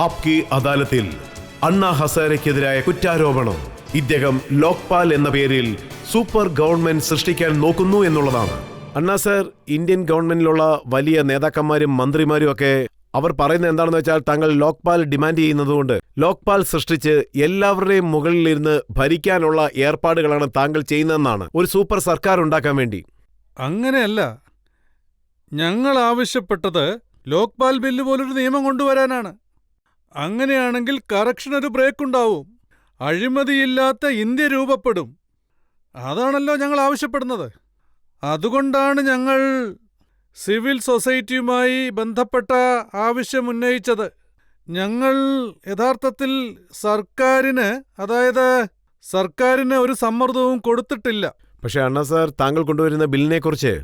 ആപ്കി അദാലത്തിൽ അണ്ണാ ഹസാരെക്കെതിരായ കുറ്റാരോപണം ഇദ്ദേഹം ലോക്പാൽ എന്ന പേരിൽ സൂപ്പർ ഗവൺമെന്റ് സൃഷ്ടിക്കാൻ നോക്കുന്നു എന്നുള്ളതാണ്. അണ്ണാ സർ, ഇന്ത്യൻ ഗവൺമെന്റിലുള്ള വലിയ നേതാക്കന്മാരും മന്ത്രിമാരും ഒക്കെ അവർ പറയുന്നത് എന്താണെന്ന് വെച്ചാൽ താങ്കൾ ലോക്പാൽ ഡിമാൻഡ് ചെയ്യുന്നതുകൊണ്ട് ലോക്പാൽ സൃഷ്ടിച്ച് എല്ലാവരുടെയും മുകളിലിരുന്ന് ഭരിക്കാനുള്ള ഏർപ്പാടുകളാണ് താങ്കൾ ചെയ്യുന്നതെന്നാണ്, ഒരു സൂപ്പർ സർക്കാർ ഉണ്ടാക്കാൻ വേണ്ടി. അങ്ങനെയല്ല, ഞങ്ങൾ ആവശ്യപ്പെട്ടത് ലോക്പാൽ ബില്ല് പോലൊരു നിയമം കൊണ്ടുവരാനാണ്. അങ്ങനെയാണെങ്കിൽ കറക്ഷനൊരു ബ്രേക്ക് ഉണ്ടാവും, അഴിമതിയില്ലാത്ത ഇന്ത്യ രൂപപ്പെടും. അതാണല്ലോ ഞങ്ങൾ ആവശ്യപ്പെടുന്നത്. അതുകൊണ്ടാണ് ഞങ്ങൾ സിവിൽ സൊസൈറ്റിയുമായി ബന്ധപ്പെട്ട ആവശ്യം ഉന്നയിച്ചത്. ഞങ്ങൾ യഥാർത്ഥത്തിൽ സർക്കാരിന് ഒരു സമ്മർദ്ദവും കൊടുത്തിട്ടില്ല. പക്ഷേ അണ്ണാ സാർ, താങ്കൾ കൊണ്ടുവരുന്ന ബില്ലിനെ കുറിച്ച്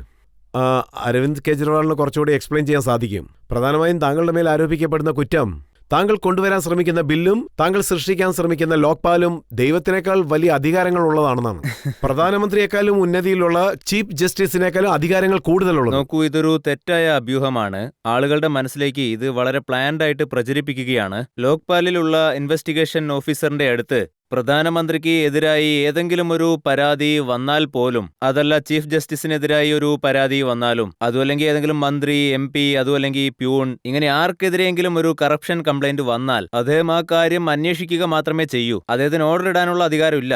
അരവിന്ദ് കെജ്രിവാളിന് കുറച്ചുകൂടി എക്സ്പ്ലെയിൻ ചെയ്യാൻ സാധിക്കും. പ്രധാനമായും താങ്കളുടെ മേൽ ആരോപിക്കപ്പെടുന്ന കുറ്റം താങ്കൾ കൊണ്ടുവരാൻ ശ്രമിക്കുന്ന ബില്ലും താങ്കൾ സൃഷ്ടിക്കാൻ ശ്രമിക്കുന്ന ലോക്പാലും ദൈവത്തിനേക്കാൾ വലിയ അധികാരങ്ങൾ ഉള്ളതാണെന്നാണ്. പ്രധാനമന്ത്രിയെക്കാളും ഉന്നതിയിലുള്ള ചീഫ് ജസ്റ്റിസിനേക്കാളും അധികാരങ്ങൾ കൂടുതലുള്ളത്. നോക്കൂ, ഇതൊരു തെറ്റായ അഭ്യൂഹമാണ്. ആളുകളുടെ മനസ്സിലേക്ക് ഇത് വളരെ പ്ലാൻഡ് ആയിട്ട് പ്രചരിപ്പിക്കുകയാണ്. ലോക്പാലിലുള്ള ഇൻവെസ്റ്റിഗേഷൻ ഓഫീസറിന്റെ അടുത്ത് പ്രധാനമന്ത്രിക്ക് എതിരായി ഏതെങ്കിലും ഒരു പരാതി വന്നാൽ പോലും, അതല്ല ചീഫ് ജസ്റ്റിസിനെതിരായി ഒരു പരാതി വന്നാലും, അതുമല്ലെങ്കിൽ ഏതെങ്കിലും മന്ത്രി, MP, അതുമല്ലെങ്കിൽ പ്യൂൺ, ഇങ്ങനെ ആർക്കെതിരെയെങ്കിലും ഒരു കറപ്ഷൻ കംപ്ലൈന്റ് വന്നാൽ അദ്ദേഹം ആ കാര്യം അന്വേഷിക്കുക മാത്രമേ ചെയ്യൂ. അദ്ദേഹത്തിന് ഓർഡർ ഇടാനുള്ള അധികാരമില്ല.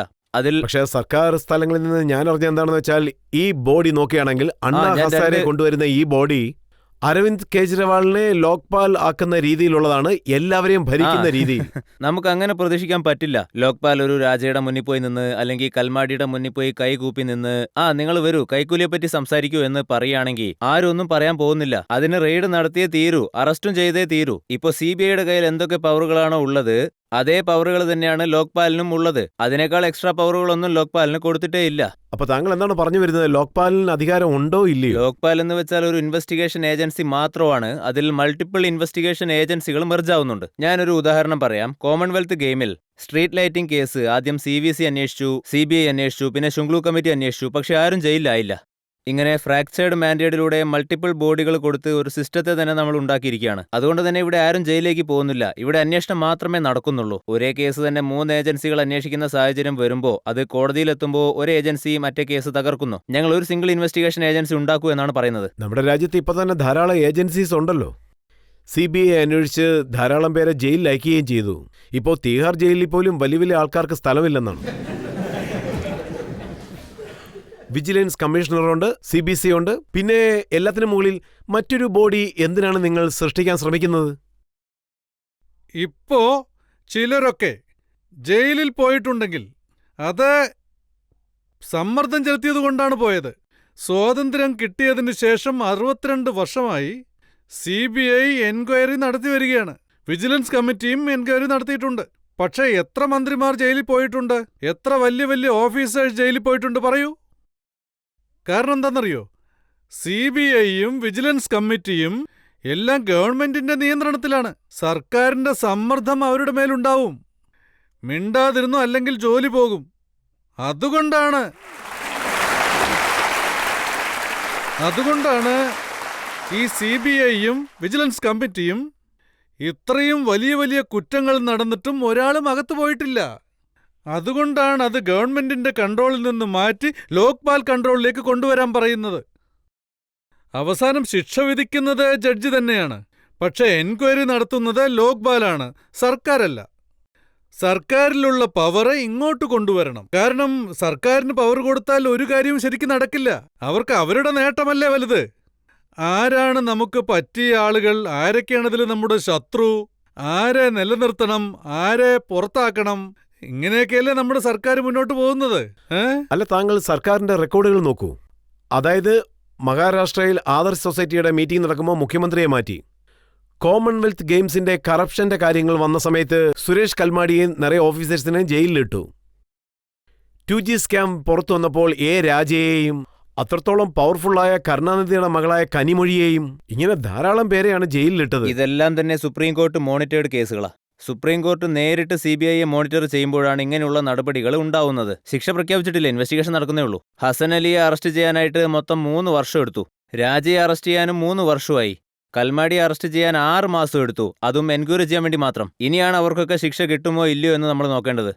പക്ഷേ സർക്കാർ സ്ഥലങ്ങളിൽ നിന്ന് ഞാൻ അറിഞ്ഞ എന്താണെന്ന് വെച്ചാൽ ഈ ബോഡി നോക്കുകയാണെങ്കിൽ അണ്ണാ ഹസാരെ കൊണ്ടുവരുന്ന ഈ ബോഡി അരവിന്ദ് കെജ്രിവാളിനെ ലോക്പാൽ ആക്കുന്ന രീതിയിലുള്ളതാണ്, എല്ലാവരെയും ഭരിക്കുന്ന രീതി. നമുക്ക് അങ്ങനെ പ്രതീക്ഷിക്കാൻ പറ്റില്ല. ലോക്പാൽ ഒരു രാജയുടെ മുന്നിൽ പോയി നിന്ന്, അല്ലെങ്കിൽ കൽമാടിയുടെ മുന്നിൽ പോയി കൈകൂപ്പി നിന്ന് നിങ്ങൾ വരൂ കൈക്കൂലിയെ പറ്റി സംസാരിക്കൂ എന്ന് പറയുകയാണെങ്കിൽ ആരും ഒന്നും പറയാൻ പോകുന്നില്ല. അതിന് റെയ്ഡ് നടത്തിയേ തീരൂ, അറസ്റ്റും ചെയ്തേ തീരൂ. ഇപ്പൊ CBIയുടെ കയ്യിൽ എന്തൊക്കെ പവറുകളാണോ ഉള്ളത് അതേ പവറുകൾ തന്നെയാണ് ലോക്പാലിനും ഉള്ളത്. അതിനേക്കാൾ എക്സ്ട്രാ പവറുകളൊന്നും ലോക്പാലിന് കൊടുത്തിട്ടേ ഇല്ല. അപ്പൊ താങ്കൾ എന്താണ് പറഞ്ഞു വരുന്നത്? ലോക്പാലിന് അധികാരം ഉണ്ടോ ഇല്ലയോ? ലോക്പാൽ എന്ന് വെച്ചാൽ ഒരു ഇൻവെസ്റ്റിഗേഷൻ ഏജൻസി മാത്രമാണ്. അതിൽ മൾട്ടിപ്പിൾ ഇൻവെസ്റ്റിഗേഷൻ ഏജൻസികൾ മെർജ് ആവുന്നുണ്ട്. ഞാനൊരു ഉദാഹരണം പറയാം. കോമൺവെൽത്ത് ഗെയിമിൽ സ്ട്രീറ്റ് ലൈറ്റിംഗ് കേസ് ആദ്യം CVC അന്വേഷിച്ചു, CBI അന്വേഷിച്ചു, പിന്നെ ശുംഗ്ലു കമ്മിറ്റി അന്വേഷിച്ചു. പക്ഷെ ആരും ജയിലിലായില്ല. ഇങ്ങനെ ഫ്രാക്ചേർഡ് മാൻഡേറ്റിലൂടെ മൾട്ടിപ്പിൾ ബോഡികൾ കൊടുത്ത് ഒരു സിസ്റ്റത്തെ തന്നെ നമ്മൾ ഉണ്ടാക്കിയിരിക്കുകയാണ്. അതുകൊണ്ട് തന്നെ ഇവിടെ ആരും ജയിലിലേക്ക് പോകുന്നില്ല. ഇവിടെ അന്വേഷണം മാത്രമേ നടക്കുന്നുള്ളൂ. ഒരേ കേസ് തന്നെ 3 ഏജൻസികൾ അന്വേഷിക്കുന്ന സാഹചര്യം വരുമ്പോൾ അത് കോടതിയിലെത്തുമ്പോൾ ഒരു ഏജൻസി മറ്റേ കേസ് തകർക്കുന്നു. ഞങ്ങൾ ഒരു സിംഗിൾ ഇൻവെസ്റ്റിഗേഷൻ ഏജൻസി ഉണ്ടാക്കൂ എന്നാണ് പറയുന്നത്. നമ്മുടെ രാജ്യത്ത് ഇപ്പൊ തന്നെ ധാരാളം ഏജൻസീസ് ഉണ്ടല്ലോ. CBI അന്വേഷിച്ച് ധാരാളം പേരെ ജയിലിൽ അയക്കുകയും ചെയ്തു. ഇപ്പോൾ തീഹാർ ജയിലിൽ പോലും വലിയ വലിയ ആൾക്കാർക്ക് സ്ഥലമില്ലെന്നാണ്. വിജിലൻസ് കമ്മീഷണറുണ്ട്, CBC ഉണ്ട്, പിന്നെ എല്ലാത്തിനും മുകളിൽ മറ്റൊരു ബോഡി എന്തിനാണ് നിങ്ങൾ സൃഷ്ടിക്കാൻ ശ്രമിക്കുന്നത്? ഇപ്പോ ചിലരൊക്കെ ജയിലിൽ പോയിട്ടുണ്ടെങ്കിൽ അത് സമ്മർദ്ദം ചെലുത്തിയതുകൊണ്ടാണ് പോയത്. സ്വാതന്ത്ര്യം കിട്ടിയതിനു ശേഷം 62 വർഷമായി CBI എൻക്വയറി നടത്തി വരികയാണ്. വിജിലൻസ് കമ്മിറ്റിയും എൻക്വയറി നടത്തിയിട്ടുണ്ട്. പക്ഷേ എത്ര മന്ത്രിമാർ ജയിലിൽ പോയിട്ടുണ്ട്? എത്ര വലിയ വലിയ ഓഫീസേഴ്സ് ജയിലിൽ പോയിട്ടുണ്ട്? പറയൂ. കാരണം എന്താണെന്നറിയോ? CBIയും വിജിലൻസ് കമ്മിറ്റിയും എല്ലാം ഗവൺമെന്റിന്റെ നിയന്ത്രണത്തിലാണ്. സർക്കാരിന്റെ സമ്മർദ്ദം അവരുടെ മേലുണ്ടാവും. മിണ്ടാതിരുന്നു അല്ലെങ്കിൽ ജോലി പോകും. അതുകൊണ്ടാണ് ഈ CBIയും വിജിലൻസ് കമ്മിറ്റിയും ഇത്രയും വലിയ വലിയ കുറ്റങ്ങൾ നടന്നിട്ടും ഒരാളും അകത്തു പോയിട്ടില്ല. അതുകൊണ്ടാണ് അത് ഗവൺമെന്റിന്റെ കൺട്രോളിൽ നിന്ന് മാറ്റി ലോക്പാൽ കൺട്രോളിലേക്ക് കൊണ്ടുവരാൻ പറയുന്നത്. അവസാനം ശിക്ഷ വിധിക്കുന്നത് ജഡ്ജി തന്നെയാണ്. പക്ഷെ എൻക്വയറി നടത്തുന്നത് ലോക്പാലാണ്, സർക്കാരല്ല. സർക്കാരിലുള്ള പവർ ഇങ്ങോട്ട് കൊണ്ടുവരണം. കാരണം സർക്കാരിന് പവർ കൊടുത്താൽ ഒരു കാര്യവും ശരിക്കും നടക്കില്ല. അവർക്ക് അവരുടെ നേട്ടമല്ലേ വലുത്. ആരാണ് നമുക്ക് പറ്റിയ ആളുകൾ, ആരൊക്കെയാണതിൽ നമ്മുടെ ശത്രു, ആരെ നിലനിർത്തണം, ആരെ പുറത്താക്കണം, ഇങ്ങനെയൊക്കെയല്ലേ നമ്മുടെ സർക്കാർ മുന്നോട്ട് പോകുന്നത്. അല്ല, താങ്കൾ സർക്കാരിന്റെ റെക്കോർഡുകൾ നോക്കൂ. അതായത് മഹാരാഷ്ട്രയിൽ ആദർശ് സൊസൈറ്റിയുടെ മീറ്റിംഗ് നടക്കുമ്പോൾ മുഖ്യമന്ത്രിയെ മാറ്റി. കോമൺവെൽത്ത് ഗെയിംസിന്റെ കറപ്ഷന്റെ കാര്യങ്ങൾ വന്ന സമയത്ത് സുരേഷ് കൽമാഡിയെയും നിറയെ ഓഫീസേഴ്സിനെ ജയിലിലിട്ടു. 2G സ്കാം പുറത്തു വന്നപ്പോൾ രാജയെയും അത്രത്തോളം പവർഫുള്ളായ കരുണാനിധിയുടെ മകളായ കനിമൊഴിയെയും ഇങ്ങനെ ധാരാളം പേരെയാണ് ജയിലിലിട്ടത്. ഇതെല്ലാം തന്നെ സുപ്രീം കോർട്ട് മോണിറ്റേർഡ് കേസുകളാണ്. സുപ്രീം കോർട്ട് നേരിട്ട് CBIയെ മോണിറ്റർ ചെയ്യുമ്പോഴാണ് ഇങ്ങനെയുള്ള നടപടികൾ ഉണ്ടാവുന്നത്. ശിക്ഷ പ്രഖ്യാപിച്ചിട്ടില്ല, ഇൻവെസ്റ്റിഗേഷൻ നടക്കുന്നേ ഉള്ളൂ. ഹസൻ അലിയെ അറസ്റ്റ് ചെയ്യാനായിട്ട് മൊത്തം 3 വർഷം എടുത്തു. രാജയെ അറസ്റ്റ് ചെയ്യാനും 3 വർഷമായി. കൽമാടി അറസ്റ്റ് ചെയ്യാൻ 6 മാസം എടുത്തു, അതും എൻക്വയറി ചെയ്യാൻ വേണ്ടി മാത്രം. ഇനിയാണ് അവർക്കൊക്കെ ശിക്ഷ കിട്ടുമോ ഇല്ലയോ എന്ന് നമ്മൾ നോക്കേണ്ടത്.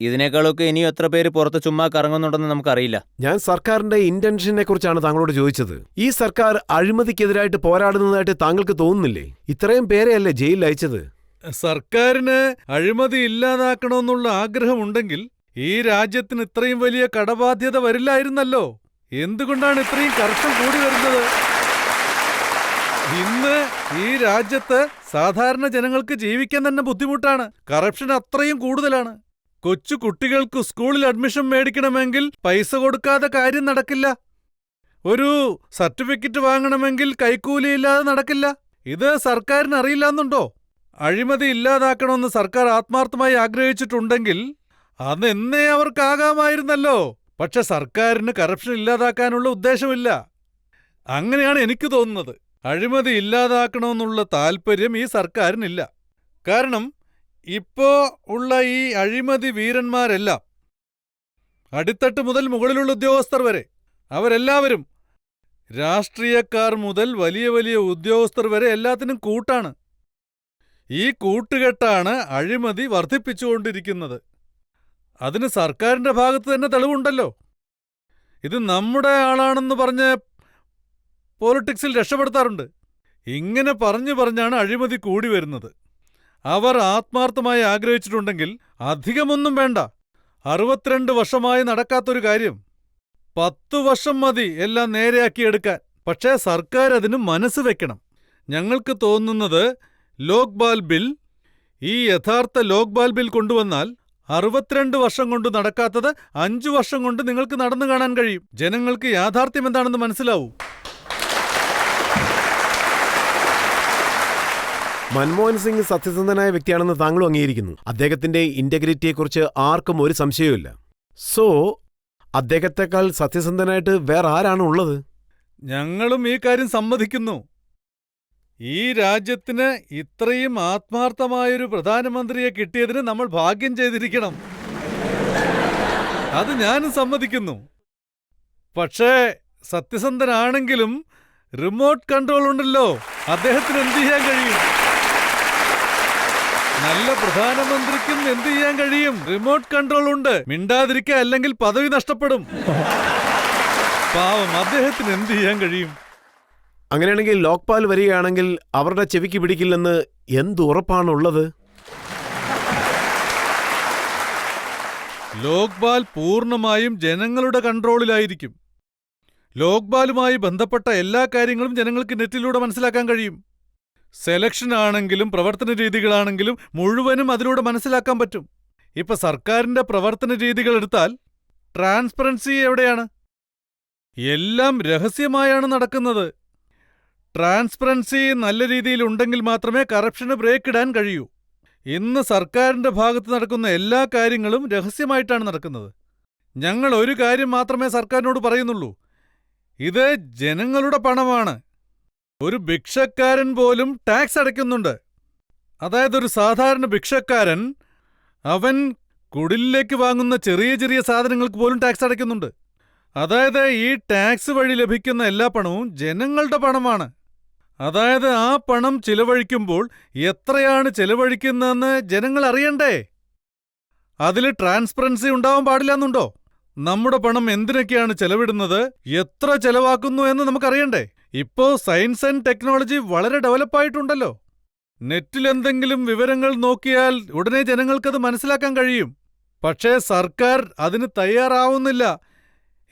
ഇതിനേക്കാളൊക്കെ ഇനിയും എത്ര പേര് പുറത്ത് ചുമ്മാ കറങ്ങുന്നുണ്ടെന്ന് നമുക്കറിയില്ല. ഞാൻ സർക്കാരിന്റെ ഇന്റൻഷനെ കുറിച്ചാണ് താങ്കളോട് ചോദിച്ചത്. ഈ സർക്കാർ അഴിമതിക്കെതിരായിട്ട് പോരാടുന്നതായിട്ട് താങ്കൾക്ക് തോന്നുന്നില്ലേ? ഇത്രയും പേരെയല്ലേ ജയിലിൽ അയച്ചത്? സർക്കാരിന് അഴിമതി ഇല്ലാതാക്കണമെന്നുള്ള ആഗ്രഹമുണ്ടെങ്കിൽ ഈ രാജ്യത്തിന് ഇത്രയും വലിയ കടബാധ്യത വരില്ലായിരുന്നല്ലോ. എന്തുകൊണ്ടാണ് ഇത്രയും കറക്ഷൻ കൂടി വരുന്നത്? ഇന്ന് ഈ രാജ്യത്ത് സാധാരണ ജനങ്ങൾക്ക് ജീവിക്കാൻ തന്നെ ബുദ്ധിമുട്ടാണ്. കറപ്ഷൻ അത്രയും കൂടുതലാണ്. കൊച്ചു കുട്ടികൾക്ക് സ്കൂളിൽ അഡ്മിഷൻ മേടിക്കണമെങ്കിൽ പൈസ കൊടുക്കാതെ കാര്യം നടക്കില്ല. ഒരു സർട്ടിഫിക്കറ്റ് വാങ്ങണമെങ്കിൽ കൈക്കൂലിയില്ലാതെ നടക്കില്ല. ഇത് സർക്കാരിന് അറിയില്ലെന്നുണ്ടോ? അഴിമതി ഇല്ലാതാക്കണമെന്ന് സർക്കാർ ആത്മാർത്ഥമായി ആഗ്രഹിച്ചിട്ടുണ്ടെങ്കിൽ അതെന്നേ അവർക്കാകാമായിരുന്നല്ലോ. പക്ഷെ സർക്കാരിന് കറപ്ഷൻ ഇല്ലാതാക്കാനുള്ള ഉദ്ദേശമില്ല. അങ്ങനെയാണ് എനിക്ക് തോന്നുന്നത്. അഴിമതി ഇല്ലാതാക്കണമെന്നുള്ള താല്പര്യം ഈ സർക്കാരിനില്ല. കാരണം ഇപ്പോ ഉള്ള ഈ അഴിമതി വീരന്മാരെല്ലാം അടിത്തട്ട് മുതൽ മുകളിലുള്ള ഉദ്യോഗസ്ഥർ വരെ, അവരെല്ലാവരും രാഷ്ട്രീയക്കാർ മുതൽ വലിയ വലിയ ഉദ്യോഗസ്ഥർ വരെ എല്ലാത്തിനും കൂട്ടാണ്. ഈ കൂട്ടുകെട്ടാണ് അഴിമതി വർദ്ധിപ്പിച്ചുകൊണ്ടിരിക്കുന്നത്. അതിന് സർക്കാരിന്റെ ഭാഗത്ത് തന്നെ തെളിവുണ്ടല്ലോ. ഇത് നമ്മുടെ ആളാണെന്ന് പറഞ്ഞ് പോളിറ്റിക്സിൽ രക്ഷപ്പെടുത്താറുണ്ട്. ഇങ്ങനെ പറഞ്ഞാണ് അഴിമതി കൂടി വരുന്നത്. അവർ ആത്മാർത്ഥമായി ആഗ്രഹിച്ചിട്ടുണ്ടെങ്കിൽ അധികമൊന്നും വേണ്ട. 62 വർഷമായി നടക്കാത്തൊരു കാര്യം 10 വർഷം മതി എല്ലാം നേരെയാക്കിയെടുക്കാൻ. പക്ഷേ സർക്കാർ അതിന് മനസ്സ് വെക്കണം. ഞങ്ങൾക്ക് തോന്നുന്നത് ലോക്പാൽ ബിൽ, ഈ യഥാർത്ഥ ലോക്പാൽ ബിൽ കൊണ്ടുവന്നാൽ 62 വർഷം കൊണ്ട് നടക്കാത്തത് 5 വർഷം കൊണ്ട് നിങ്ങൾക്ക് നടന്നു കാണാൻ കഴിയും. ജനങ്ങൾക്ക് യാഥാർത്ഥ്യം എന്താണെന്ന് മനസ്സിലാവൂ. മൻമോഹൻ സിംഗ് സത്യസന്ധനായ വ്യക്തിയാണെന്ന് താങ്കളും അംഗീകരിക്കുന്നു. അദ്ദേഹത്തിന്റെ ഇന്റഗ്രിറ്റിയെക്കുറിച്ച് ആർക്കും ഒരു സംശയവുമില്ല. സോ അദ്ദേഹത്തെക്കാൾ സത്യസന്ധനായിട്ട് വേറെ ആരാണ് ഉള്ളത്? ഞങ്ങളും ഈ കാര്യം സമ്മതിക്കുന്നു. ഈ രാജ്യത്തിന് ഇത്രയും ആത്മാർത്ഥമായൊരു പ്രധാനമന്ത്രിയെ കിട്ടിയതിന് നമ്മൾ ഭാഗ്യം ചെയ്തിരിക്കണം. അത് ഞാനും സമ്മതിക്കുന്നു. പക്ഷേ സത്യസന്ധനാണെങ്കിലും റിമോട്ട് കൺട്രോൾ ഉണ്ടല്ലോ, അദ്ദേഹത്തിന് എന്ത് ചെയ്യാൻ കഴിയും? നല്ല പ്രധാനമന്ത്രിക്കും എന്ത് ചെയ്യാൻ കഴിയും? റിമോട്ട് കൺട്രോൾ ഉണ്ട്. മിണ്ടാതിരിക്കുക, അല്ലെങ്കിൽ പദവി നഷ്ടപ്പെടും. പാവം, അദ്ദേഹത്തിന് എന്ത് ചെയ്യാൻ കഴിയും? അങ്ങനെയാണെങ്കിൽ ലോക്പാൽ വരികയാണെങ്കിൽ അവരുടെ ചെവിക്ക് പിടിക്കില്ലെന്ന് എന്തുറപ്പാണുള്ളത്? ലോക്പാൽ പൂർണ്ണമായും ജനങ്ങളുടെ കൺട്രോളിലായിരിക്കും. ലോക്പാലുമായി ബന്ധപ്പെട്ട എല്ലാ കാര്യങ്ങളും ജനങ്ങൾക്ക് നെറ്റിലൂടെ മനസ്സിലാക്കാൻ കഴിയും. സെലക്ഷൻ ആണെങ്കിലും പ്രവർത്തന രീതികളാണെങ്കിലും മുഴുവനും അതിലൂടെ മനസ്സിലാക്കാൻ പറ്റും. ഇപ്പൊ സർക്കാരിന്റെ പ്രവർത്തന രീതികൾ എടുത്താൽ ട്രാൻസ്പെറൻസി എവിടെയാണ്? എല്ലാം രഹസ്യമായാണ് നടക്കുന്നത്. ട്രാൻസ്പെറൻസി നല്ല രീതിയിൽ ഉണ്ടെങ്കിൽ മാത്രമേ കറപ്ഷന് ബ്രേക്ക് ഇടാൻ കഴിയൂ. ഇന്ന് സർക്കാരിന്റെ ഭാഗത്ത് നടക്കുന്ന എല്ലാ കാര്യങ്ങളും രഹസ്യമായിട്ടാണ് നടക്കുന്നത്. ഞങ്ങൾ ഒരു കാര്യം മാത്രമേ സർക്കാരിനോട് പറയുന്നുള്ളൂ: ഇത് ജനങ്ങളുടെ പണമാണ്. ഒരു ഭിക്ഷക്കാരൻ പോലും ടാക്സ് അടയ്ക്കുന്നുണ്ട്. അതായത് ഒരു സാധാരണ ഭിക്ഷക്കാരൻ അവൻ കുടിലേക്ക് വാങ്ങുന്ന ചെറിയ ചെറിയ സാധനങ്ങൾക്ക് പോലും ടാക്സ് അടയ്ക്കുന്നുണ്ട്. അതായത് ഈ ടാക്സ് വഴി ലഭിക്കുന്ന എല്ലാ പണവും ജനങ്ങളുടെ പണമാണ്. അതായത് ആ പണം ചിലവഴിക്കുമ്പോൾ എത്രയാണ് ചിലവഴിക്കുന്നതെന്ന് ജനങ്ങൾ അറിയണ്ടേ? അതിൽ ട്രാൻസ്പെറൻസി ഉണ്ടാവാൻ പാടില്ലെന്നുണ്ടോ? നമ്മുടെ പണം എന്തിനൊക്കെയാണ് ചെലവിടുന്നത്, എത്ര ചെലവാക്കുന്നു എന്ന് നമുക്കറിയണ്ടേ? ഇപ്പോ സയൻസ് ആൻഡ് ടെക്നോളജി വളരെ ഡെവലപ്പായിട്ടുണ്ടല്ലോ. നെറ്റിലെന്തെങ്കിലും വിവരങ്ങൾ നോക്കിയാൽ ഉടനെ ജനങ്ങൾക്കത് മനസ്സിലാക്കാൻ കഴിയും. പക്ഷേ സർക്കാർ അതിന് തയ്യാറാവുന്നില്ല.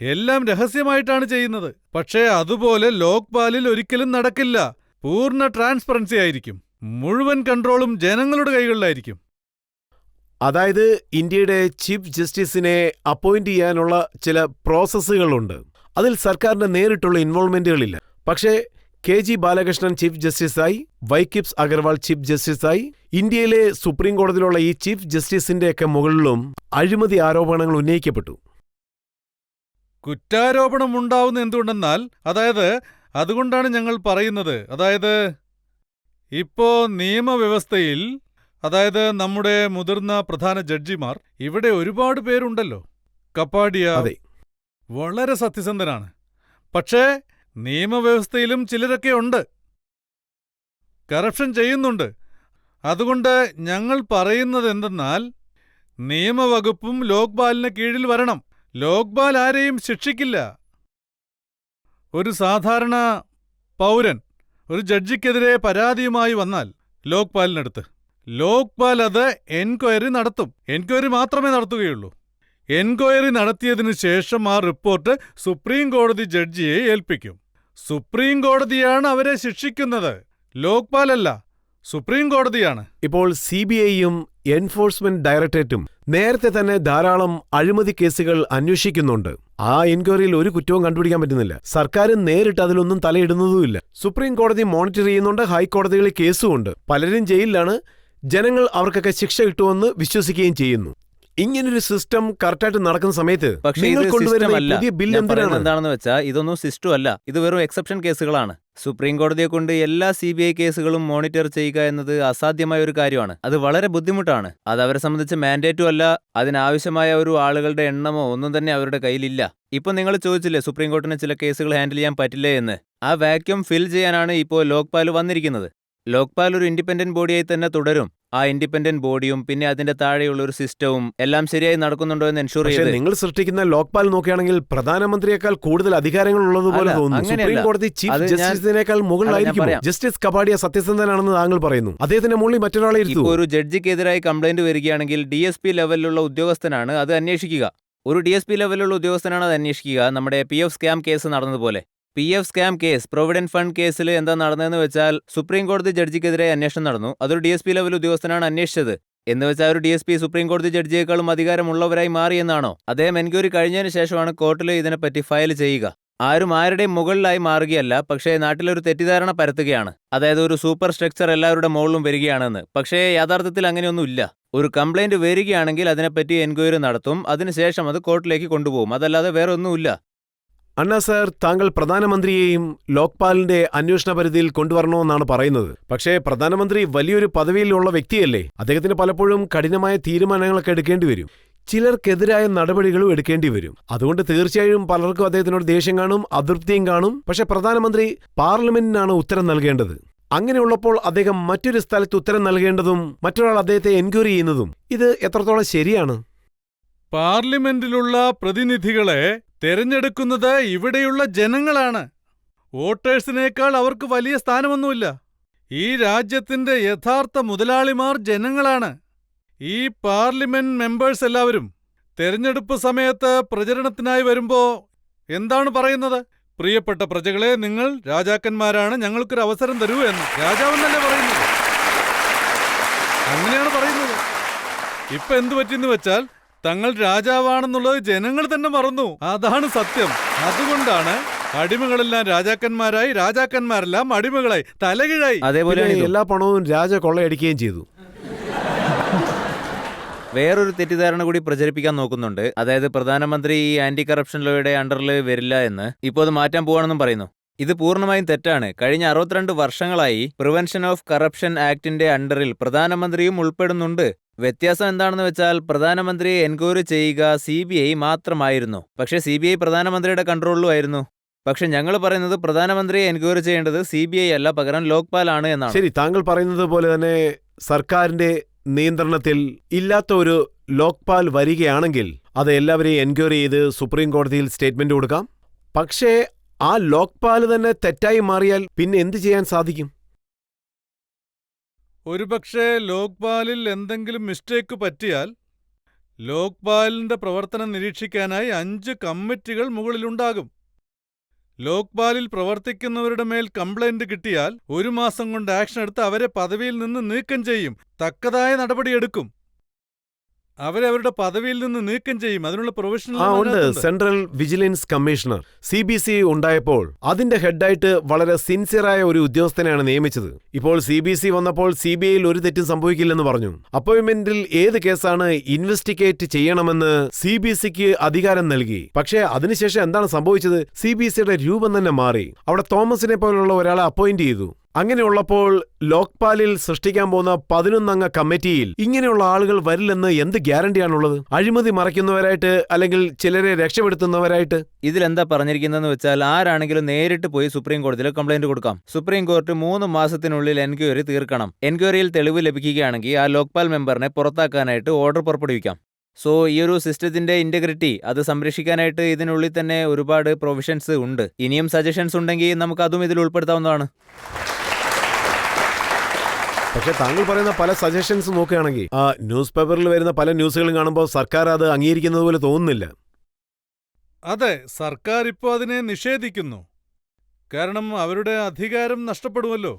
എല്ലാം രഹസ്യമായിട്ടാണ് ചെയ്യുന്നത്. പക്ഷേ അതുപോലെ ലോക്പാലിൽ ഒരിക്കലും നടക്കില്ല. പൂർണ്ണ ട്രാൻസ്പെറൻസി ആയിരിക്കും. മുഴുവൻ കൺട്രോളും ജനങ്ങളുടെ കൈകളിലായിരിക്കും. അതായത് ഇന്ത്യയുടെ ചീഫ് ജസ്റ്റിസിനെ അപ്പോയിന്റ് ചെയ്യാനുള്ള ചില പ്രോസസ്സുകളുണ്ട്. അതിൽ സർക്കാരിന്റെ നേരിട്ടുള്ള ഇൻവോൾവ്മെന്റുകളില്ല. പക്ഷേ KG ബാലകൃഷ്ണൻ ചീഫ് ജസ്റ്റിസായി, വൈകിബ്സ് അഗർവാൾ ചീഫ് ജസ്റ്റിസായി, ഇന്ത്യയിലെ സുപ്രീം കോടതിയിലുള്ള ഈ ചീഫ് ജസ്റ്റിസിന്റെയൊക്കെ മുകളിലും അഴിമതി ആരോപണങ്ങൾ ഉന്നയിക്കപ്പെട്ടു. കുറ്റാരോപണം ഉണ്ടാവുന്ന എന്തുകൊണ്ടെന്നാൽ, അതായത് അതുകൊണ്ടാണ് ഞങ്ങൾ പറയുന്നത്, അതായത് ഇപ്പോ നിയമവ്യവസ്ഥയിൽ, അതായത് നമ്മുടെ മുതിർന്ന പ്രധാന ജഡ്ജിമാർ ഇവിടെ ഒരുപാട് പേരുണ്ടല്ലോ. കപ്പാഡിയ വളരെ സത്യസന്ധനാണ്. പക്ഷേ നിയമവ്യവസ്ഥയിലും ചിലരൊക്കെ ഉണ്ട്. കറപ്ഷൻ ചെയ്യുന്നുണ്ട്. അതുകൊണ്ട് ഞങ്ങൾ പറയുന്നത് എന്തെന്നാൽ നിയമവകുപ്പും ലോക്പാലിന് കീഴിൽ വരണം. ലോക്പാൽ ആരെയും ശിക്ഷിക്കില്ല. ഒരു സാധാരണ പൗരൻ ഒരു ജഡ്ജിക്കെതിരെ പരാതിയുമായി വന്നാൽ ലോക്പാലിനടുത്ത്, ലോക്പാൽ അത് എൻക്വയറി നടത്തും. എൻക്വയറി മാത്രമേ നടത്തുകയുള്ളൂ. എൻക്വയറി നടത്തിയതിനു ശേഷം ആ റിപ്പോർട്ട് സുപ്രീം കോടതി ജഡ്ജിയെ ഏൽപ്പിക്കും. സുപ്രീം കോടതിയാണ് അവരെ ശിക്ഷിക്കുന്നത്, ലോക്പാലല്ല, സുപ്രീം കോടതിയാണ്. ഇപ്പോൾ CBIയും എൻഫോഴ്സ്മെന്റ് ഡയറക്ടറേറ്റും നേരത്തെ തന്നെ ധാരാളം അഴിമതി കേസുകൾ അന്വേഷിക്കുന്നുണ്ട്. ആ എൻക്വയറിയിൽ ഒരു കുറ്റവും കണ്ടുപിടിക്കാൻ പറ്റുന്നില്ല. സർക്കാർ നേരിട്ട് അതിലൊന്നും തലയിടുന്നതുമില്ല. സുപ്രീം കോടതി മോണിറ്റർ ചെയ്യുന്നുണ്ട്, ഹൈക്കോടതികളിൽ കേസുമുണ്ട്. പലരും ജയിലിലാണ്. ജനങ്ങൾ അവർക്കൊക്കെ ശിക്ഷ കിട്ടുമെന്ന് വിശ്വസിക്കുകയും ചെയ്യുന്നു. ഇങ്ങനൊരു സിസ്റ്റം കറക്റ്റായിട്ട് നടക്കുന്ന സമയത്ത് പക്ഷേ നിങ്ങൾ ഇത് കൊണ്ടുവരുന്ന system ഈ അല്ല. പുതിയ ബിൽ ഞാൻ പറയുന്നത് എന്തിനാണ്? എന്താണെന്ന് വെച്ചാൽ ഇതൊന്നും സിസ്റ്റം അല്ല. ഇത് വെറും എക്സെപ്ഷൻ കേസുകളാണ്. സുപ്രീം കോടതിയെ കൊണ്ട് എല്ലാ CBI കേസുകളും മോണിറ്റർ ചെയ്യുക എന്നത് അസാധ്യമായ ഒരു കാര്യമാണ്. അത് വളരെ ബുദ്ധിമുട്ടാണ്. അത് അവരെ സംബന്ധിച്ച് മാൻഡേറ്റും അല്ല. അതിനാവശ്യമായ ഒരു ആളുകളുടെ എണ്ണമോ ഒന്നും തന്നെ അവരുടെ കയ്യിലില്ല. ഇപ്പൊ നിങ്ങൾ ചോദിച്ചില്ലേ സുപ്രീം കോടതിന് ചില കേസുകൾ ഹാൻഡിൽ ചെയ്യാൻ പറ്റില്ലേ എന്ന്. ആ വാക്യൂം ഫിൽ ചെയ്യാനാണ് ഇപ്പോൾ ലോക്പാൽ വന്നിരിക്കുന്നത്. ലോക്പാൽ ഒരു ഇൻഡിപെൻഡന്റ് ബോഡിയായി തന്നെ തുടരും. ആ ഇൻഡിപെൻഡന്റ് ബോഡിയും പിന്നെ അതിന്റെ താഴെയുള്ള ഒരു സിസ്റ്റവും എല്ലാം ശരിയായി നടക്കുന്നുണ്ടോ എന്ന് എൻഷുർ പക്ഷേ ചെയ്ത് നിങ്ങൾ സൃഷ്ടിക്കുന്ന ലോക്പാൽ നോക്കുകയാണെങ്കിൽ പ്രധാനമന്ത്രിയേക്കാൾ കൂടുതൽ അധികാരങ്ങൾ ഉള്ളതുപോലെ അല്ല, തോന്നുന്നു. അങ്ങനെയല്ല. സുപ്രീം കോടതി ചീഫ് അത് ഞാൻ- ജസ്റ്റിസിനേക്കാൾ മുകളിലായിരിക്കും. പറയാം. ജസ്റ്റിസ് കപാഡിയ സത്യസന്ധനാണെന്ന് താങ്കൾ പറയുന്നു. അദ്ദേഹത്തിന്റെ മുകളിൽ മറ്റൊരാളെ ഇരുത്തൂ. ഇപ്പോൾ ഒരു ജഡ്ജിക്കെതിരായി കംപ്ലൈന്റ് വരികയാണെങ്കിൽ DSP ലെവലിലുള്ള ഉദ്യോഗസ്ഥനാണ് അത് അന്വേഷിക്കുക. ഒരു DSP ലെവലിലുള്ള ഉദ്യോഗസ്ഥനാണ് അത് അന്വേഷിക്കുക. നമ്മുടെ PF സ്കാം കേസ് നടന്നതുപോലെ. PF scam case, provident fund കേസിൽ എന്താ നടന്നതെന്ന് വെച്ചാൽ സുപ്രീം കോടതി ജഡ്ജിക്കെതിരെ അന്വേഷണം നടന്നു. അതൊരു DSP ലെവൽ ഉദ്യോഗസ്ഥനാണ് അന്വേഷിച്ചത്. എന്ന് വെച്ചാൽ ഒരു DSP സുപ്രീം കോടതി ജഡ്ജിയേക്കാളും അധികാരമുള്ളവരായി മാറിയെന്നാണോ? അദ്ദേഹം എൻക്വയറി കഴിഞ്ഞതിന് ശേഷമാണ് കോർട്ടിൽ ഇതിനെപ്പറ്റി ഫയൽ ചെയ്യുക. ആരും ആരുടെയും മുകളിലായി മാറുകയല്ല, പക്ഷേ നാട്ടിലൊരു തെറ്റിദ്ധാരണ പരത്തുകയാണ്. അതായത് ഒരു സൂപ്പർ സ്ട്രക്ചർ എല്ലാവരുടെ മുകളിലും വരികയാണെന്ന്. പക്ഷേ യാഥാർത്ഥ്യത്തിൽ അങ്ങനെയൊന്നുമില്ല. ഒരു കംപ്ലൈന്റ് വരികയാണെങ്കിൽ അതിനെപ്പറ്റി എൻക്വയറി നടത്തും, അതിനുശേഷം അത് കോർട്ടിലേക്ക് കൊണ്ടുപോകും. അതല്ലാതെ വേറെ ഒന്നുമില്ല. അണ്ണാ സാർ, താങ്കൾ പ്രധാനമന്ത്രിയെയും ലോക്പാലിന്റെ അന്വേഷണ പരിധിയിൽ കൊണ്ടുവരണമെന്നാണ് പറയുന്നത്. പക്ഷേ പ്രധാനമന്ത്രി വലിയൊരു പദവിയിലുള്ള വ്യക്തിയല്ലേ? അദ്ദേഹത്തിന് പലപ്പോഴും കഠിനമായ തീരുമാനങ്ങളൊക്കെ എടുക്കേണ്ടി വരും. ചിലർക്കെതിരായ നടപടികളും എടുക്കേണ്ടി വരും. അതുകൊണ്ട് തീർച്ചയായും പലർക്കും അദ്ദേഹത്തിനോട് ദേഷ്യം കാണും, അതൃപ്തിയും കാണും. പക്ഷെ പ്രധാനമന്ത്രി പാർലമെന്റിനാണ് ഉത്തരം നൽകേണ്ടത്. അങ്ങനെയുള്ളപ്പോൾ അദ്ദേഹം മറ്റൊരു സ്ഥലത്ത് ഉത്തരം നൽകേണ്ടതും മറ്റൊരാൾ അദ്ദേഹത്തെ എൻക്വയറി ചെയ്യുന്നതും ഇത് എത്രത്തോളം ശരിയാണ്? പാർലമെന്റിലുള്ള പ്രതിനിധികളെ തെരഞ്ഞെടുക്കുന്നത് ഇവിടെയുള്ള ജനങ്ങളാണ്. വോട്ടേഴ്സിനേക്കാൾ അവർക്ക് വലിയ സ്ഥാനമൊന്നുമില്ല. ഈ രാജ്യത്തിന്റെ യഥാർത്ഥ മുതലാളിമാർ ജനങ്ങളാണ്. ഈ പാർലമെന്റ് മെമ്പേഴ്സ് എല്ലാവരും തെരഞ്ഞെടുപ്പ് സമയത്ത് പ്രചരണത്തിനായി വരുമ്പോ എന്താണ് പറയുന്നത്? പ്രിയപ്പെട്ട പ്രജകളെ, നിങ്ങൾ രാജാക്കന്മാരാണ്, ഞങ്ങൾക്കൊരു അവസരം തരൂ എന്ന് രാജാവെന്നല്ലേ പറയുന്നത്. അങ്ങനെയാണ് പറയുന്നത്. ഇപ്പൊ എന്തു പറ്റിയെന്ന് വെച്ചാൽ തങ്ങൾ രാജാവാണെന്നുള്ളത് ജനങ്ങൾ തന്നെ മറന്നു. അതാണ് സത്യം. അതുകൊണ്ടാണ് അടിമകളെല്ലാം രാജാക്കന്മാരായി, രാജാക്കന്മാരെല്ലാം അടിമകളായി, തലകീഴായി. അതേപോലെ പിന്നെ എല്ലാ പണവും രാജ കൊള്ളയടിക്കുകയും ചെയ്തു. വേറൊരു തെറ്റിദ്ധാരണ കൂടി പ്രചരിപ്പിക്കാൻ നോക്കുന്നുണ്ട്. അതായത് പ്രധാനമന്ത്രി ഈ ആന്റി കറപ്ഷൻ ലോയുടെ അണ്ടറിൽ വരില്ല എന്ന്. ഇപ്പോൾ അത് മാറ്റാൻ പോവാണെന്നും പറയുന്നു. ഇത് പൂർണ്ണമായും തെറ്റാണ്. കഴിഞ്ഞ 62 വർഷങ്ങളായി പ്രിവെൻഷൻ ഓഫ് കറപ്ഷൻ ആക്ടിന്റെ അണ്ടറിൽ പ്രധാനമന്ത്രിയും ഉൾപ്പെടുന്നുണ്ട്. വ്യത്യാസം എന്താണെന്ന് വെച്ചാൽ പ്രധാനമന്ത്രിയെ എൻക്വയറി ചെയ്യുക CBI മാത്രമായിരുന്നു. പക്ഷേ CBI പ്രധാനമന്ത്രിയുടെ കൺട്രോളിലും ആയിരുന്നു. പക്ഷെ ഞങ്ങൾ പറയുന്നത് പ്രധാനമന്ത്രിയെ എൻക്വയറി ചെയ്യേണ്ടത് CBI അല്ല, പകരം ലോക്പാൽ ആണ് എന്നാണ്. ശരി, താങ്കൾ പറയുന്നത് പോലെ തന്നെ സർക്കാരിന്റെ നിയന്ത്രണത്തിൽ ഇല്ലാത്ത ഒരു ലോക്പാൽ വരികയാണെങ്കിൽ അത് എല്ലാവരെയും എൻക്വയറി ചെയ്ത് സുപ്രീം കോടതിയിൽ സ്റ്റേറ്റ്മെന്റ് കൊടുക്കാം. പക്ഷേ ആ ലോക്പാൽ തന്നെ തെറ്റായി മാറിയാൽ പിന്നെ എന്ത് ചെയ്യാൻ സാധിക്കും? ഒരുപക്ഷെ ലോക്പാലിൽ എന്തെങ്കിലും മിസ്റ്റേക്ക് പറ്റിയാൽ ലോക്പാലിന്റെ പ്രവർത്തനം നിരീക്ഷിക്കാനായി 5 കമ്മിറ്റികൾ മുകളിലുണ്ടാകും. ലോക്പാലിൽ പ്രവർത്തിക്കുന്നവരുടെ മേൽ കംപ്ലൈന്റ് കിട്ടിയാൽ 1 മാസം കൊണ്ട് ആക്ഷൻ എടുത്ത് അവരെ പദവിയിൽ നിന്ന് നീക്കം ചെയ്യും. തക്കതായ നടപടിയെടുക്കും. അവരവരുടെ പദവിയിൽ നിന്ന് നീക്കം ചെയ്യും. അതിനുള്ള പ്രൊഫഷണൽ ഉണ്ട്. സെൻട്രൽ വിജിലൻസ് കമ്മീഷണർ CBC ഉണ്ടായപ്പോൾ അതിന്റെ ഹെഡായിട്ട് വളരെ സിൻസിയറായ ഒരു ഉദ്യോഗസ്ഥനെയാണ് നിയമിച്ചത്. ഇപ്പോൾ CBC വന്നപ്പോൾ CBIയിൽ ഒരു തെറ്റും സംഭവിക്കില്ലെന്ന് പറഞ്ഞു. അപ്പോയിന്റ്മെന്റിൽ ഏത് കേസാണ് ഇൻവെസ്റ്റിഗേറ്റ് ചെയ്യണമെന്ന് CBCക്ക് അധികാരം നൽകി. പക്ഷേ അതിനുശേഷം എന്താണ് സംഭവിച്ചത്? CBCയുടെ രൂപം തന്നെ മാറി. അവിടെ തോമസിനെ പോലുള്ള ഒരാളെ അപ്പോയിന്റ് ചെയ്തു. അങ്ങനെയുള്ളപ്പോൾ ലോക്പാലിൽ സൃഷ്ടിക്കാൻ പോകുന്ന 11 അംഗ കമ്മിറ്റിയിൽ ഇങ്ങനെയുള്ള ആളുകൾ വരില്ലെന്ന് എന്ത് ഗ്യാരണ്ടിയാണുള്ളത്? അഴിമതി മറയ്ക്കുന്നവരായിട്ട് അല്ലെങ്കിൽ ചിലരെ രക്ഷപ്പെടുത്തുന്നവരായിട്ട്? ഇതിലെന്താ പറഞ്ഞിരിക്കുന്നതെന്ന് വെച്ചാൽ ആരാണെങ്കിലും നേരിട്ട് പോയി സുപ്രീം കോടതിയിൽ കംപ്ലൈന്റ് കൊടുക്കാം. സുപ്രീം കോടതി 3 മാസത്തിനുള്ളിൽ എൻക്വയറി തീർക്കണം. എൻക്വയറിയിൽ തെളിവ് ലഭിക്കുകയാണെങ്കിൽ ആ ലോക്പാൽ മെമ്പറിനെ പുറത്താക്കാനായിട്ട് ഓർഡർ പുറപ്പെടുവിക്കാം. സോ ഈ ഒരു സിസ്റ്റത്തിന്റെ ഇന്റഗ്രിറ്റി അത് സംരക്ഷിക്കാനായിട്ട് ഇതിനുള്ളിൽ തന്നെ ഒരുപാട് പ്രൊവിഷൻസ് ഉണ്ട്. ഇനിയും സജഷൻസ് ഉണ്ടെങ്കിൽ നമുക്ക് അതും ഇതിൽ ഉൾപ്പെടുത്താവുന്നതാണ്. പക്ഷെ താങ്കൾ പറയുന്ന പല സജഷൻസ് നോക്കുകയാണെങ്കിൽ ആ ന്യൂസ് പേപ്പറിൽ വരുന്ന പല ന്യൂസുകളും കാണുമ്പോൾ സർക്കാർ അത് അംഗീകരിക്കുന്നത് പോലെ തോന്നുന്നില്ല. അതെ, സർക്കാർ ഇപ്പോൾ അതിനെ നിഷേധിക്കുന്നു. കാരണം അവരുടെ അധികാരം നഷ്ടപ്പെടുമല്ലോ.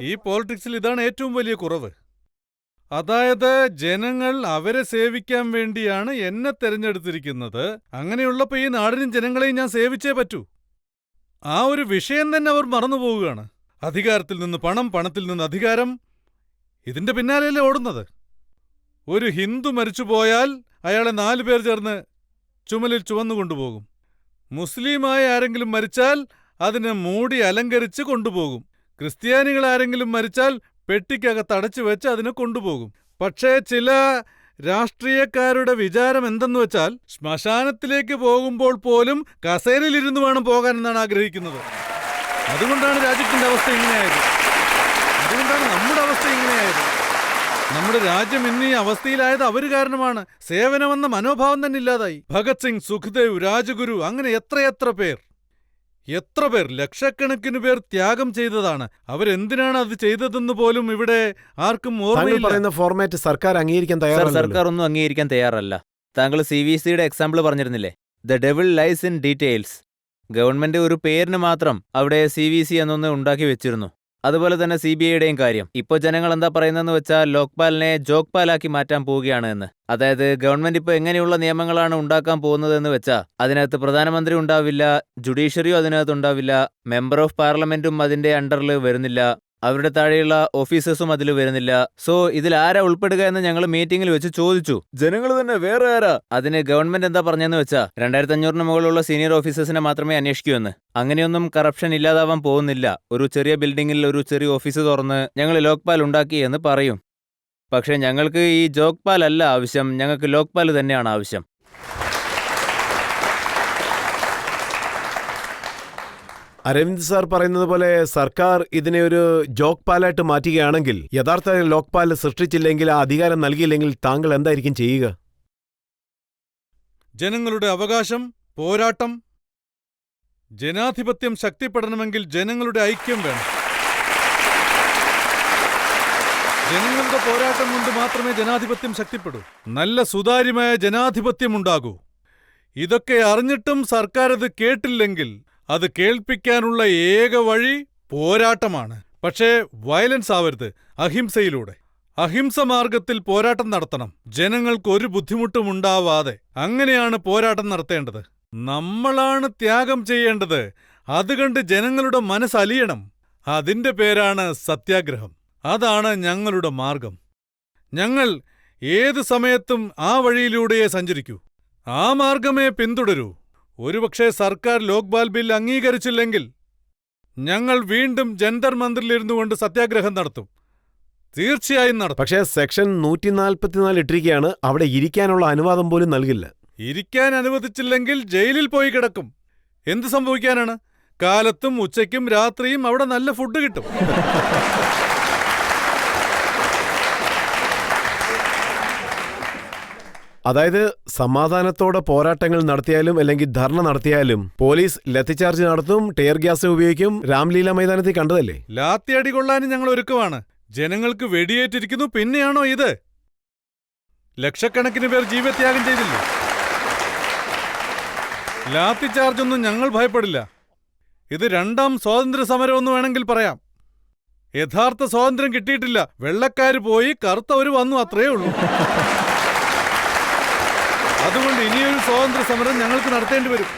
ഈ പോളിറ്റിക്സിൽ ഇതാണ് ഏറ്റവും വലിയ കുറവ്. അതായത് ജനങ്ങൾ അവരെ സേവിക്കാൻ വേണ്ടിയാണ് എന്നെ തെരഞ്ഞെടുത്തിരിക്കുന്നത്. അങ്ങനെയുള്ളപ്പോൾ ഈ നാടിനും ജനങ്ങളെയും ഞാൻ സേവിച്ചേ പറ്റൂ. ആ ഒരു വിഷയം തന്നെ അവർ മറന്നുപോവുകയാണ്. അധികാരത്തിൽ നിന്ന് പണം, പണത്തിൽ നിന്ന് അധികാരം, ഇതിന്റെ പിന്നാലെയല്ലേ ഓടുന്നത്. ഒരു ഹിന്ദു മരിച്ചുപോയാൽ അയാളെ 4 പേർ ചേർന്ന് ചുമലിൽ ചുവന്നുകൊണ്ടുപോകും. മുസ്ലിമായ ആരെങ്കിലും മരിച്ചാൽ അതിനെ മൂടി അലങ്കരിച്ച് കൊണ്ടുപോകും. ക്രിസ്ത്യാനികൾ ആരെങ്കിലും മരിച്ചാൽ പെട്ടിക്കകത്ത് അടച്ചു വെച്ച് അതിനെ കൊണ്ടുപോകും. പക്ഷേ ചില രാഷ്ട്രീയക്കാരുടെ വിചാരം എന്തെന്ന് വെച്ചാൽ ശ്മശാനത്തിലേക്ക് പോകുമ്പോൾ പോലും കസേരയിലിരുന്ന് വേണം പോകാനെന്നാണ് ആഗ്രഹിക്കുന്നത്. അതുകൊണ്ടാണ് രാജ്യത്തിന്റെ അവസ്ഥ ഇങ്ങനെയായത്. അതുകൊണ്ടാണ് നമ്മുടെ അവസ്ഥ ഇങ്ങനെയായത്. നമ്മുടെ രാജ്യം ഇന്ന് ഈ അവസ്ഥയിലായത് അവര് കാരണമാണ്. സേവനമെന്ന മനോഭാവം തന്നെ ഇല്ലാതായി. ഭഗത് സിംഗ്, സുഖ്ദേവ്, രാജഗുരു, അങ്ങനെ എത്രയെത്ര പേർ, ലക്ഷക്കണക്കിന് പേർ ത്യാഗം ചെയ്തതാണ്. അവരെന്തിനാണ് അത് ചെയ്തതെന്ന് പോലും ഇവിടെ ആർക്കും ഓർമ്മയില്ല. പറയുന്ന ഫോർമാറ്റ് സർക്കാർ അംഗീകരിക്കാൻ തയ്യാറല്ല. സർക്കാർ ഒന്നും അംഗീകരിക്കാൻ തയ്യാറല്ല. താങ്കൾ CVCയുടെ എക്സാമ്പിൾ പറഞ്ഞിരുന്നില്ലേ, the devil lies in details. Government ഒരു പേരിന് മാത്രം അവിടെ CVC എന്നൊന്ന് ഉണ്ടാക്കി വെച്ചിരുന്നു. അതുപോലെ തന്നെ CBIയുടെയും കാര്യം. ഇപ്പോൾ ജനങ്ങൾ എന്താ പറയുന്നതെന്ന് വെച്ചാൽ ലോക്പാലിനെ ജോക്പാലാക്കി മാറ്റാൻ പോവുകയാണ് എന്ന്. അതായത് ഗവൺമെന്റ് ഇപ്പോൾ എങ്ങനെയുള്ള നിയമങ്ങളാണ് ഉണ്ടാക്കാൻ പോകുന്നതെന്ന് വെച്ചാൽ അതിനകത്ത് പ്രധാനമന്ത്രി ഉണ്ടാവില്ല, ജുഡീഷ്യറിയും അതിനകത്ത് ഉണ്ടാവില്ല, മെമ്പർ ഓഫ് പാർലമെന്റും അതിന്റെ അണ്ടറിൽ വരുന്നില്ല, അവരുടെ താഴെയുള്ള ഓഫീസേഴ്സും അതിൽ വരുന്നില്ല. സോ ഇതിൽ ആരാ ഉൾപ്പെടുക എന്ന് ഞങ്ങൾ മീറ്റിംഗിൽ വെച്ച് ചോദിച്ചു. ജനങ്ങൾ തന്നെ വേറെ ആരാ? അതിന് ഗവൺമെന്റ് എന്താ പറഞ്ഞെന്ന് വെച്ചാൽ 2500 മുകളിലുള്ള സീനിയർ ഓഫീസേഴ്സിനെ മാത്രമേ അന്വേഷിക്കൂ എന്ന്. അങ്ങനെയൊന്നും കറപ്ഷൻ ഇല്ലാതാവാൻ പോകുന്നില്ല. ഒരു ചെറിയ ബിൽഡിംഗിൽ ഒരു ചെറിയ ഓഫീസ് തുറന്ന് ഞങ്ങൾ ലോക്പാൽ ഉണ്ടാക്കി എന്ന് പറയും. പക്ഷേ ഞങ്ങൾക്ക് ഈ ജോക്പാൽ അല്ല ആവശ്യം, ഞങ്ങൾക്ക് ലോക്പാൽ തന്നെയാണ് ആവശ്യം. അരവിന്ദ് സാർ പറയുന്നത് പോലെ സർക്കാർ ഇതിനെ ഒരു ജോക്പാലായിട്ട് മാറ്റുകയാണെങ്കിൽ, യഥാർത്ഥ ലോക്പാൽ സൃഷ്ടിച്ചില്ലെങ്കിൽ, ആ അധികാരം നൽകിയില്ലെങ്കിൽ താങ്കൾ എന്തായിരിക്കും ചെയ്യുക? ജനങ്ങളുടെ അവകാശം, പോരാട്ടം. ജനാധിപത്യം ശക്തിപ്പെടണമെങ്കിൽ ജനങ്ങളുടെ ഐക്യം വേണം. ജനങ്ങളുടെ പോരാട്ടം കൊണ്ട് മാത്രമേ ജനാധിപത്യം ശക്തിപ്പെടൂ. നല്ല സുതാര്യമായ ജനാധിപത്യം ഉണ്ടാകൂ. ഇതൊക്കെ അറിഞ്ഞിട്ടും സർക്കാർ അത് കേട്ടില്ലെങ്കിൽ അത് കേൾപ്പിക്കാനുള്ള ഏക വഴി പോരാട്ടമാണ്. പക്ഷേ വയലൻസ് ആവരുത്, അഹിംസയിലൂടെ. അഹിംസ മാർഗത്തിൽ പോരാട്ടം നടത്തണം, ജനങ്ങൾക്ക് ഒരു ബുദ്ധിമുട്ടും ഉണ്ടാവാതെ. അങ്ങനെയാണ് പോരാട്ടം നടത്തേണ്ടത്. നമ്മളാണ് ത്യാഗം ചെയ്യേണ്ടത്. അതുകണ്ട് ജനങ്ങളുടെ മനസ്സലിയണം. അതിന്റെ പേരാണ് സത്യാഗ്രഹം. അതാണ് ഞങ്ങളുടെ മാർഗം. ഞങ്ങൾ ഏത് സമയത്തും ആ വഴിയിലൂടെയേ സഞ്ചരിക്കൂ, ആ മാർഗമേ പിന്തുടരൂ. ഒരുപക്ഷെ സർക്കാർ ലോക്പാൽ ബിൽ അംഗീകരിച്ചില്ലെങ്കിൽ ഞങ്ങൾ വീണ്ടും ജന്തർ മന്ദിറിലിരുന്നു കൊണ്ട് സത്യാഗ്രഹം നടത്തും. തീർച്ചയായും നടത്തും. പക്ഷേ സെക്ഷൻ 144 ഇട്ടിരിക്കുകയാണ്, അവിടെ ഇരിക്കാനുള്ള അനുവാദം പോലും നൽകില്ല. ഇരിക്കാൻ അനുവദിച്ചില്ലെങ്കിൽ ജയിലിൽ പോയി കിടക്കും. എന്ത് സംഭവിക്കാനാണ്? കാലത്തും ഉച്ചയ്ക്കും രാത്രിയും അവിടെ നല്ല ഫുഡ് കിട്ടും. അതായത് സമാധാനത്തോടെ പോരാട്ടങ്ങൾ നടത്തിയാലും അല്ലെങ്കിൽ ധർണ നടത്തിയാലും പോലീസ് ലത്തിച്ചാർജ് നടത്തും, ടെയർ ഗ്യാസ് ഉപയോഗിക്കും. രാംലീല മൈതാനത്തിൽ കണ്ടതല്ലേ? ലാത്തിയടി കൊള്ളാനും ഞങ്ങൾ ഒരുക്കമാണ്. ജനങ്ങൾക്ക് വെടിയേറ്റിരിക്കുന്നു. പിന്നെയാണോ ഇത്? ലക്ഷക്കണക്കിന് പേർ ജീവത്യാഗം ചെയ്തില്ലേ? ലാത്തി ചാർജൊന്നും ഞങ്ങൾ ഭയപ്പെടില്ല. ഇത് 2ാം സ്വാതന്ത്ര്യ സമരമെന്ന് വേണമെങ്കിൽ പറയാം. യഥാർത്ഥ സ്വാതന്ത്ര്യം കിട്ടിയിട്ടില്ല. വെള്ളക്കാര് പോയി, കറുത്തവര് വന്നു, അത്രയേ ഉള്ളൂ. അതുകൊണ്ട് ഇനിയൊരു സ്വാതന്ത്ര്യ സമരം ഞങ്ങൾക്ക് നടത്തേണ്ടി വരും.